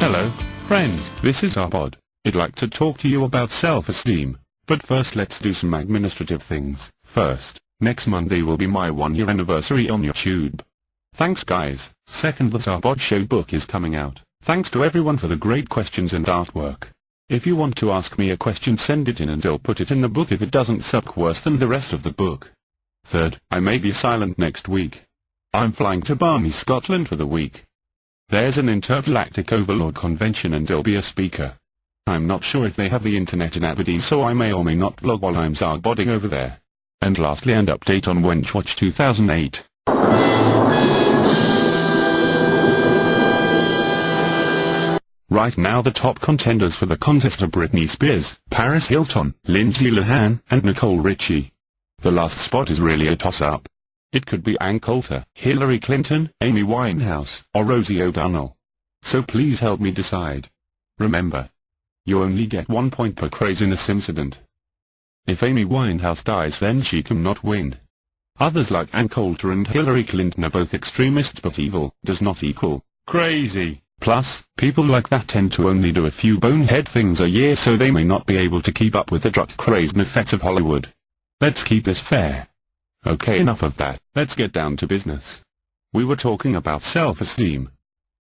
Hello, friends, this is Zarbod. I'd like to talk to you about self-esteem, but first let's do some administrative things. First, next Monday will be my 1-year anniversary on YouTube. Thanks guys. Second, the Zarbod show book is coming out. Thanks to everyone for the great questions and artwork. If you want to ask me a question, send it in and I'll put it in the book if it doesn't suck worse than the rest of the book. Third, I may be silent next week. I'm flying to Barmy, Scotland for the week. There's an intergalactic overlord convention and I'll be a speaker. I'm not sure if they have the internet in Aberdeen, so I may or may not vlog while I'm Zarbodding over there. And lastly, an update on Wenchwatch 2008. Right now the top contenders for the contest are Britney Spears, Paris Hilton, Lindsay Lohan, and Nicole Richie. The last spot is really a toss-up. It could be Ann Coulter, Hillary Clinton, Amy Winehouse, or Rosie O'Donnell. So please help me decide. Remember, you only get 1 point per craziness incident. If Amy Winehouse dies, then she cannot win. Others like Ann Coulter and Hillary Clinton are both extremists, but evil does not equal crazy. Plus, people like that tend to only do a few bonehead things a year, so they may not be able to keep up with the drug craze and effects of Hollywood. Let's keep this fair. Okay, enough of that, let's get down to business. We were talking about self-esteem.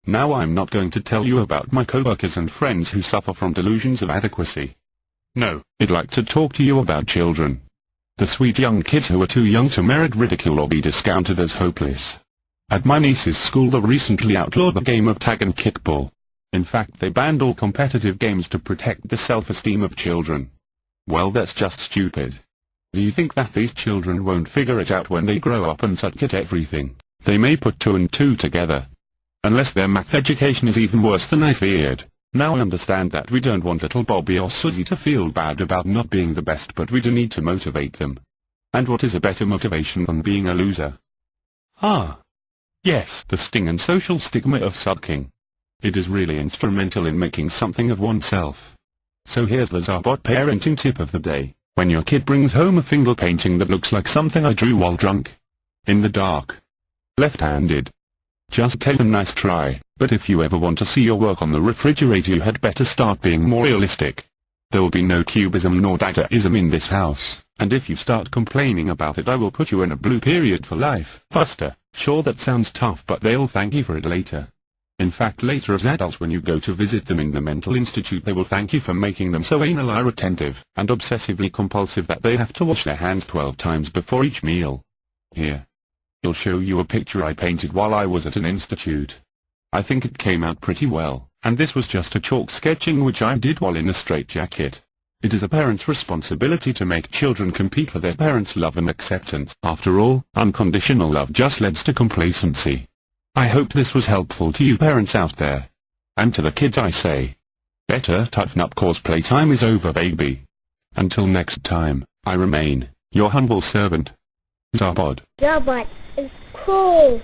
Now I'm not going to tell you about my coworkers and friends who suffer from delusions of adequacy. No, I'd like to talk to you about children. The sweet young kids who are too young to merit ridicule or be discounted as hopeless. At my niece's school they recently outlawed the game of tag and kickball. In fact, they banned all competitive games to protect the self-esteem of children. Well, that's just stupid. Do you think that these children won't figure it out when they grow up and suck at everything? They may put 2 and 2 together. Unless their math education is even worse than I feared. Now I understand that we don't want little Bobby or Susie to feel bad about not being the best, but we do need to motivate them. And what is a better motivation than being a loser? Yes, the sting and social stigma of sucking. It is really instrumental in making something of oneself. So here's the Zarbod parenting tip of the day. When your kid brings home a finger painting that looks like something I drew while drunk, in the dark, left-handed, just tell them nice try, but if you ever want to see your work on the refrigerator, you had better start being more realistic. There will be no cubism nor dadaism in this house, and if you start complaining about it I will put you in a blue period for life. Buster, sure that sounds tough, but they'll thank you for it later. In fact, later as adults when you go to visit them in the mental institute, they will thank you for making them so anally retentive and obsessively compulsive that they have to wash their hands 12 times before each meal. Here, I'll show you a picture I painted while I was at an institute. I think it came out pretty well, and this was just a chalk sketching which I did while in a straitjacket. It is a parent's responsibility to make children compete for their parents' love and acceptance. After all, unconditional love just leads to complacency. I hope this was helpful to you parents out there. And to the kids I say, better toughen up, cause playtime is over, baby. Until next time, I remain your humble servant, Zarbod. Zarbod is cool.